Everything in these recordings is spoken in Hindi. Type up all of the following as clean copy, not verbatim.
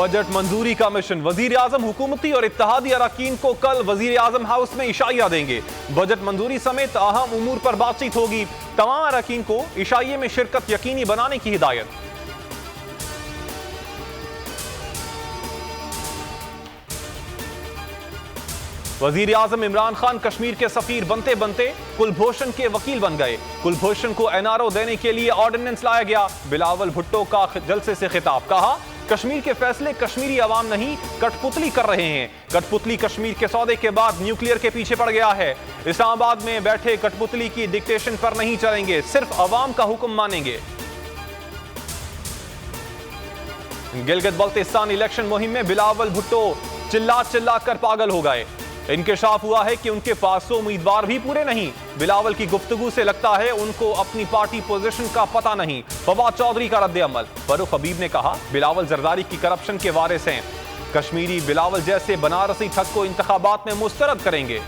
बजट मंजूरी का मिशन। वजीर आजम हुकूमती और इत्तेहादी अरकान को कल वजीर आजम हाउस में इशाइया देंगे। बजट मंजूरी समेत अहम उमूर पर बातचीत होगी। तमाम अरकान को इशाइये में शिरकत यकीनी बनाने की हिदायत। वजीर आजम इमरान खान कश्मीर के सफीर बनते बनते कुलभूषण के वकील बन गए। कुलभूषण को एनआरओ देने के लिए ऑर्डिनेंस लाया गया। बिलावल भुट्टो का जलसे से खिताब। कहा, कश्मीर के फैसले कश्मीरी अवाम नहीं कठपुतली कर रहे हैं। कठपुतली कश्मीर के सौदे के बाद न्यूक्लियर के पीछे पड़ गया है। इस्लामाबाद में बैठे कठपुतली की डिक्टेशन पर नहीं चलेंगे, सिर्फ अवाम का हुक्म मानेंगे। गिलगित बल्तिस्तान इलेक्शन मुहिम में बिलावल भुट्टो चिल्ला चिल्ला कर पागल हो गए। इंकशाफ हुआ है कि उनके पास तो उम्मीदवार भी पूरे नहीं। बिलावल की गुफ्तगू से लगता है उनको अपनी पार्टी पोजीशन का पता नहीं। फवाद चौधरी का रद्द अमल। फरूख हबीब ने कहा, बिलावल जरदारी की करप्शन के वारिस हैं। कश्मीरी बिलावल जैसे बनारसी ठग को इंतखाबात में मुस्तरद करेंगे।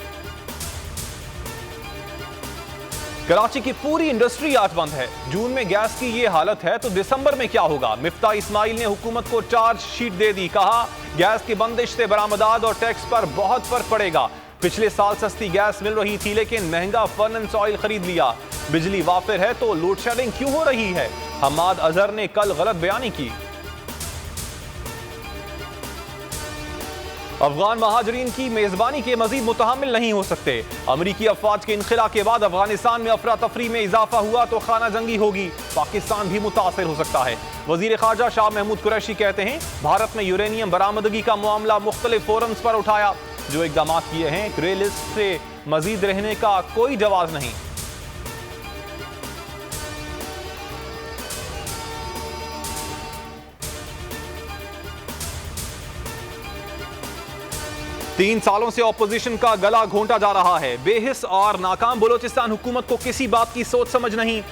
कराची की पूरी इंडस्ट्री आज बंद है। जून में गैस की ये हालत है तो दिसंबर में क्या होगा। मिफ्ता इस्माइल ने हुकूमत को चार्ज शीट दे दी। कहा, गैस की बंदिश से बरामदात और टैक्स पर बहुत फर्क पड़ेगा। पिछले साल सस्ती गैस मिल रही थी लेकिन महंगा फर्नेस ऑयल खरीद लिया। बिजली वाफिर है तो लोड शेडिंग क्यों हो रही है। हमाद अजहर ने कल गलत बयानी की। अफगान महाजरीन की मेजबानी के मजीद मुतहम्मिल नहीं हो सकते। अमरीकी अफवाज के इनखिला के बाद अफगानिस्तान में अफरा तफरी में इजाफा हुआ तो खाना जंगी होगी। पाकिस्तान भी मुतासिर हो सकता है। वजीर खारजा शाह महमूद कुरैशी कहते हैं, भारत में यूरेनियम बरामदगी का मामला मुख्तलिफ फोरम्स पर उठाया। जो इकदाम किए हैं, ग्रे लिस्ट से मजीद रहने का कोई जवाब नहीं। तीन सालों से ऑपोजिशन का गला घोंटा जा रहा है। बेहिस और नाकाम बलोचिस्तान हुकूमत को किसी बात की सोच समझ नहीं।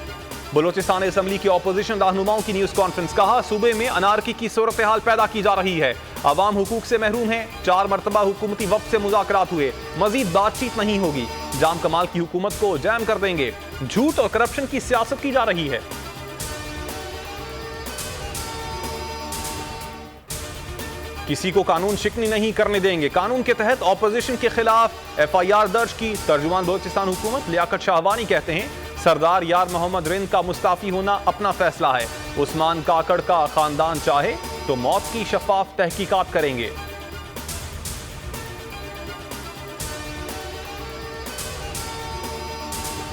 बलोचिस्तान असेंबली के ऑपोजिशन रहनुमाओं की न्यूज कॉन्फ्रेंस। कहा, सूबे में अनारकी की सूरत हाल पैदा की जा रही है। अवाम हुकूक से महरूम है। 4 मरतबा हुकूमती वफ्द से मुज़ाकरात हुए, मजीद बातचीत नहीं होगी। जाम कमाल की हुकूमत को जैम कर देंगे। झूठ और करप्शन की सियासत की जा रही है। किसी को कानून शिकनी नहीं करने देंगे। कानून के तहत ऑपोजिशन के खिलाफ FIR दर्ज की। तर्जुमान बलोचिस्तान हुकूमत लियाकत शाहवानी कहते हैं, सरदार यार मोहम्मद रिंद का मुस्ताफी होना अपना फैसला है। उस्मान काकड़ का खानदान चाहे तो मौत की शफाफ तहकीकात करेंगे।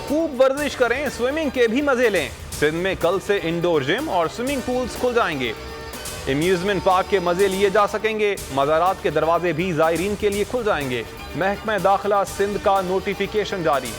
खूब वर्जिश करें, स्विमिंग के भी मजे लें। सिंध में कल से इंडोर जिम और स्विमिंग पूल्स खुल जाएंगे। एम्यूजमेंट पार्क के मजे लिए जा सकेंगे। मज़ारात के दरवाजे भी ज़ायरीन के लिए खुल जाएंगे। महकमा दाखिला सिंध का नोटिफिकेशन जारी।